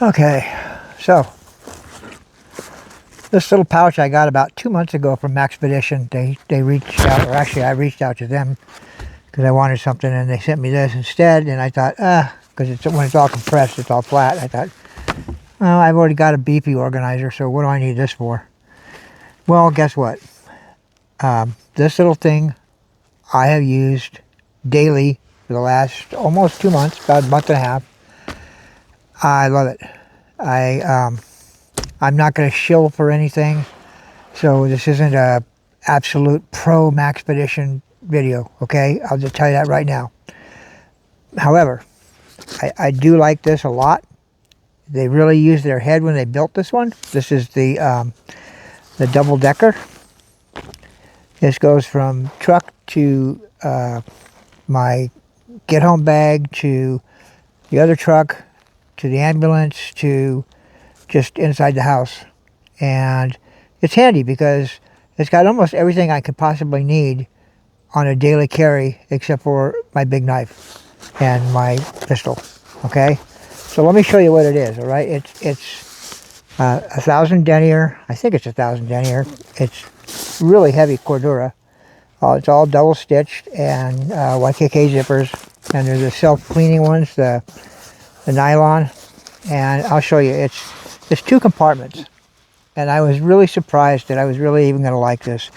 Okay, so this little pouch I got about 2 months ago from Maxpedition. They reached out, or actually I reached out to them because I wanted something, and they sent me this instead. And I thought, because when it's all compressed, it's all flat. I thought, well, I've already got a BP organizer, so what do I need this for? Well, guess what? This little thing I have used daily for the last almost 2 months, about a month and a half. I love it. I'm not going to shill for anything, so this isn't a absolute pro Maxpedition video, okay? I'll just tell you that right now. However, I do like this a lot. They really used their head when they built this one. This is the Double Decker. This goes from truck to my get home bag, to the other truck, to the ambulance, to just inside the house. And it's handy because it's got almost everything I could possibly need on a daily carry, except for my big knife and my pistol. Okay, so let me show you what it is. All right, it's 1,000 denier. I think it's 1,000 denier. It's really heavy cordura. It's all double stitched, and YKK zippers, and there's the self-cleaning ones, the nylon. And I'll show you, it's 2 compartments, and I was really surprised that I was really even going to like this.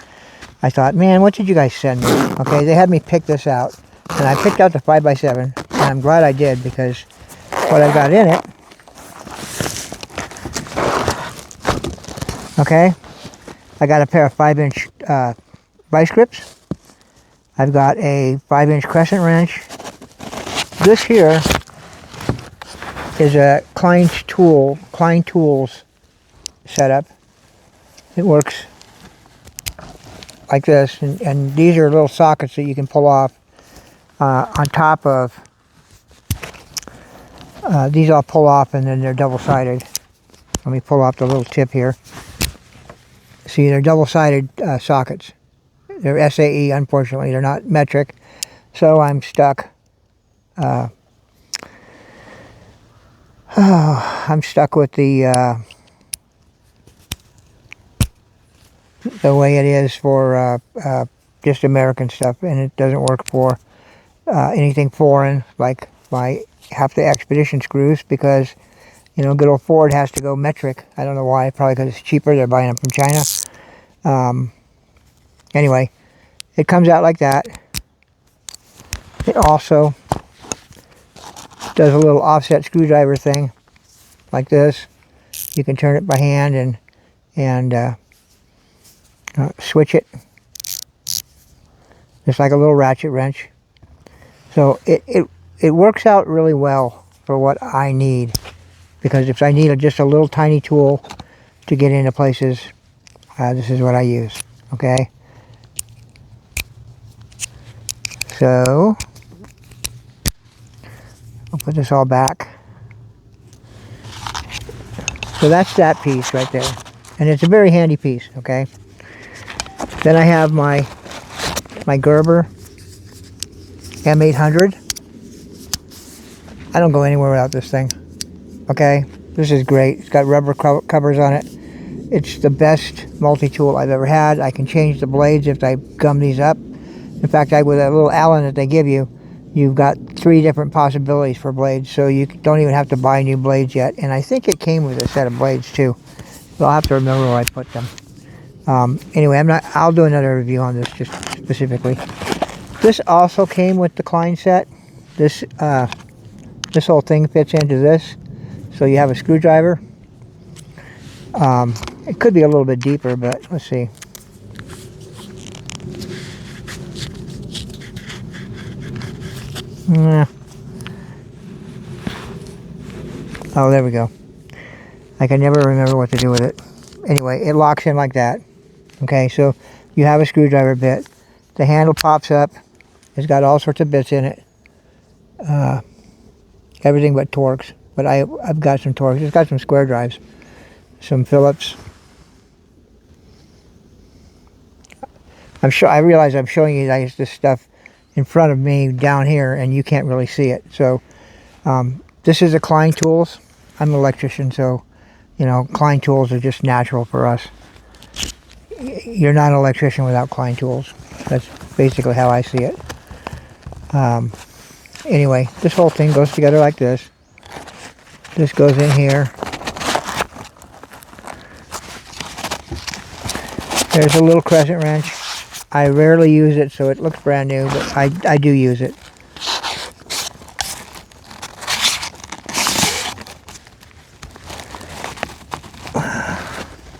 I thought, man, what did you guys send me? Okay, they had me pick this out, and I picked out the 5x7, and I'm glad I did, because what I've got in it, okay, I got a pair of 5-inch vice grips. I've got a 5-inch crescent wrench. This here is a Klein Tools setup. It works like this, and these are little sockets that you can pull off on top of these. I'll pull off, and then they're double-sided. Let me pull off the little tip here. See, they're double-sided sockets. They're SAE, unfortunately. They're not metric, so I'm stuck. I'm stuck with the way it is for just American stuff, and it doesn't work for anything foreign, like my half the Expedition screws, because, you know, good old Ford has to go metric. I don't know why, probably because it's cheaper. They're buying them from China. Anyway, it comes out like that. It also does a little offset screwdriver thing like this. You can turn it by hand and switch it, just like a little ratchet wrench. So it works out really well for what I need, because if I need just a little tiny tool to get into places, this is what I use. Okay, so I'll put this all back. So that's that piece right there, and it's a very handy piece. Okay, then I have my Gerber M800. I don't go anywhere without this thing. Okay, this is great. It's got rubber covers on it. It's the best multi-tool I've ever had. I can change the blades if I gum these up. In fact, with that little Allen that they give you, you've got 3 different possibilities for blades, so you don't even have to buy new blades yet. And I think it came with a set of blades too. So I'll have to remember where I put them. Anyway, I'll do another review on this just specifically. This also came with the Klein set. This whole thing fits into this. So you have a screwdriver. It could be a little bit deeper, but let's see. Oh, there we go. I can never remember what to do with it. Anyway, it locks in like that. Okay, so you have a screwdriver bit. The handle pops up. It's got all sorts of bits in it. Everything but Torx. But I've got some Torx. It's got some square drives. Some Phillips. I realize I'm showing you guys this stuff in front of me down here, and you can't really see it. So this is a Klein Tools. I'm an electrician, so, you know, Klein tools are just natural for us. You're not an electrician without Klein tools. That's basically how I see it. Anyway, this whole thing goes together like this. This goes in here. There's a little crescent wrench. I rarely use it, so it looks brand new, but I do use it.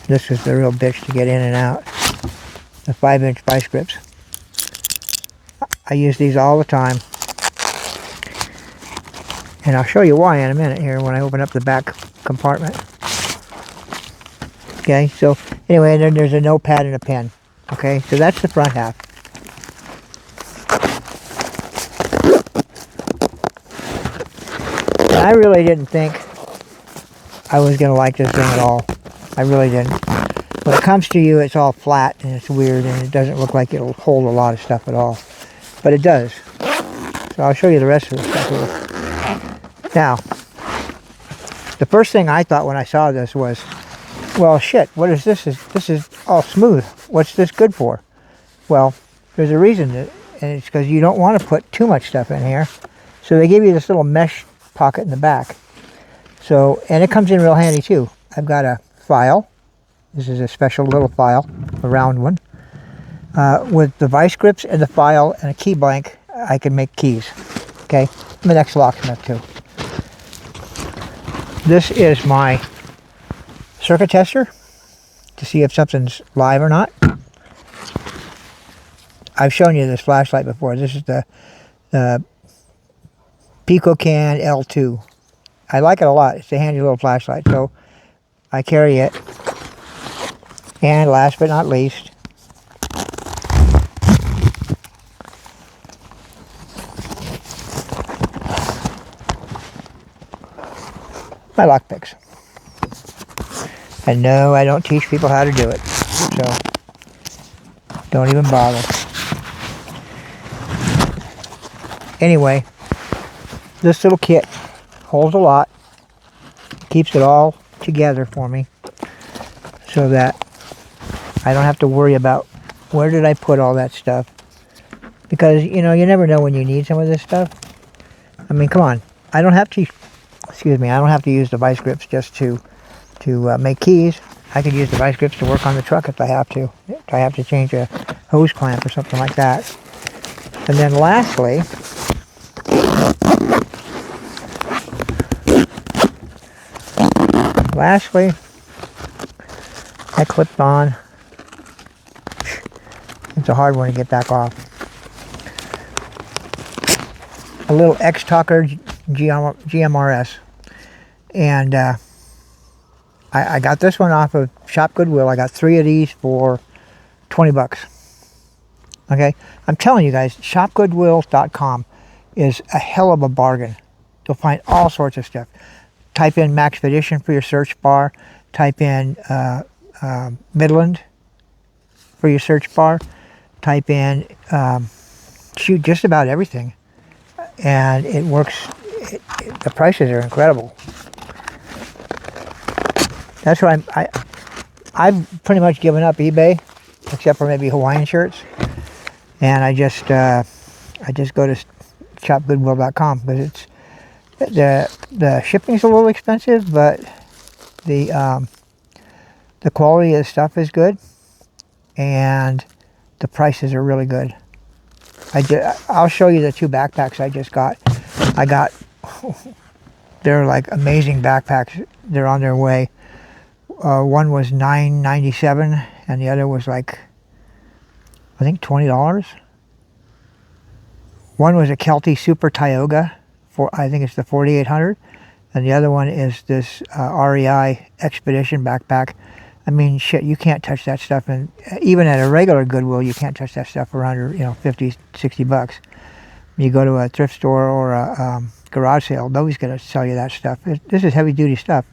This is the real bitch to get in and out. The 5-inch vice grips. I use these all the time. And I'll show you why in a minute here when I open up the back compartment. Okay, so anyway, and then there's a notepad and a pen. Okay, so that's the front half. I really didn't think I was going to like this thing at all. I really didn't. When it comes to you, it's all flat and it's weird and it doesn't look like it'll hold a lot of stuff at all. But it does. So I'll show you the rest of the stuff here. Now, the first thing I thought when I saw this was, well, shit, what is this? This is all smooth. What's this good for? Well, there's a reason, and it's because you don't want to put too much stuff in here. So they give you this little mesh pocket in the back. So, and it comes in real handy too. I've got a file. This is a special little file, a round one. With the vice grips and the file and a key blank, I can make keys. Okay, and the next locksmith too. This is my circuit tester to see if something's live or not. I've shown you this flashlight before. This is the PicoCan L2. I like it a lot. It's a handy little flashlight, so I carry it. And last but not least, my lockpicks. And no, I don't teach people how to do it, so don't even bother. Anyway, this little kit holds a lot, keeps it all together for me so that I don't have to worry about where did I put all that stuff, because you know, you never know when you need some of this stuff. I mean, come on, I don't have to, excuse me, I don't have to use the vice grips just to make keys. I could use the vice grips to work on the truck if I have to. If I have to change a hose clamp or something like that. And then lastly, I clipped on. It's a hard one to get back off. A little X-Talker GMRS. And I got this one off of Shop Goodwill. I got 3 of these for 20 bucks. Okay? I'm telling you guys, shopgoodwill.com is a hell of a bargain. You'll find all sorts of stuff. Type in Maxpedition for your search bar. Type in Midland for your search bar. Type in, shoot, just about everything. And it works. The prices are incredible. That's why I've pretty much given up eBay, except for maybe Hawaiian shirts. And I just go to shopgoodwill.com because it's the shipping's a little expensive, but the quality of the stuff is good, and the prices are really good. I'll show you the 2 backpacks I just got. They're like amazing backpacks. They're on their way. One was $9.97 and the other was like, I think $20. One was a Kelty Super Tioga, I think it's the 4800, and the other one is this REI Expedition backpack. I mean, shit, you can't touch that stuff, and even at a regular Goodwill, you can't touch that stuff for under, you know, 50, 60 bucks. You go to a thrift store or a garage sale, nobody's going to sell you that stuff. This is heavy-duty stuff,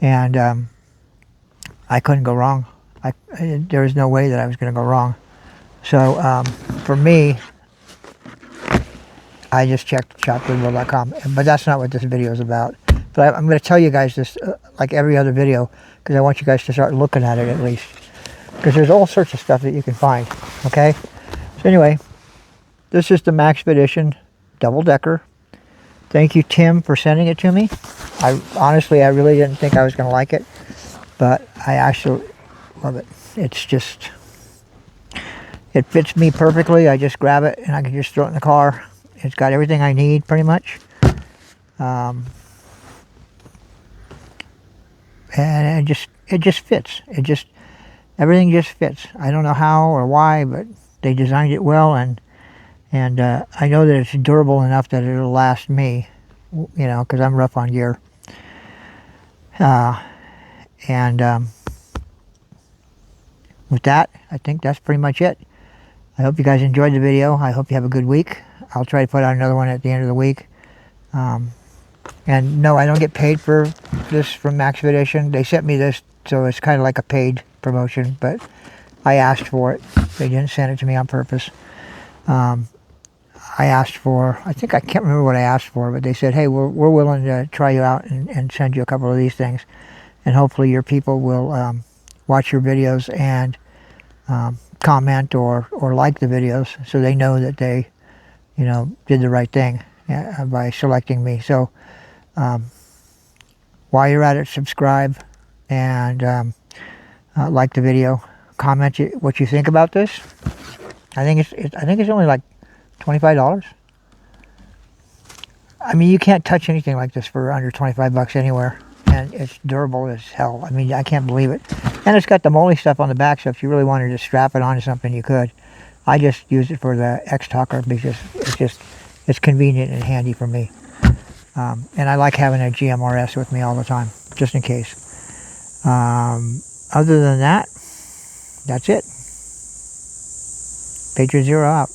and I couldn't go wrong. There was no way that I was going to go wrong. So for me, I just checked shopgoodwill.com, but that's not what this video is about. But I'm going to tell you guys this like every other video, because I want you guys to start looking at it at least. Because there's all sorts of stuff that you can find, okay? So anyway, this is the Maxpedition Double Decker. Thank you, Tim, for sending it to me. Honestly, I really didn't think I was going to like it, but I actually love it. It's just, it fits me perfectly. I just grab it and I can just throw it in the car. It's got everything I need pretty much. And it just fits. Everything just fits. I don't know how or why, but they designed it well, and I know that it's durable enough that it'll last me, you know, because I'm rough on gear. With that, I think that's pretty much it. I hope you guys enjoyed the video. I hope you have a good week. I'll try to put out another one at the end of the week. And no, I don't get paid for this from Maxpedition. They sent me this, so it's kind of like a paid promotion, but I asked for it. They didn't send it to me on purpose. I asked for, I can't remember what I asked for, but they said, hey, we're willing to try you out and send you a couple of these things. And hopefully your people will watch your videos and comment or like the videos, so they know that they, you know, did the right thing by selecting me. So while you're at it, subscribe and like the video. Comment what you think about this. I think it's only like $25. I mean, you can't touch anything like this for under 25 bucks anywhere, and it's durable as hell. I mean, I can't believe it. And it's got the moley stuff on the back, so if you really wanted to strap it onto something, you could. I just use it for the X-Talker because it's convenient and handy for me. And I like having a GMRS with me all the time, just in case. Other than that, that's it. Patriot 0 out.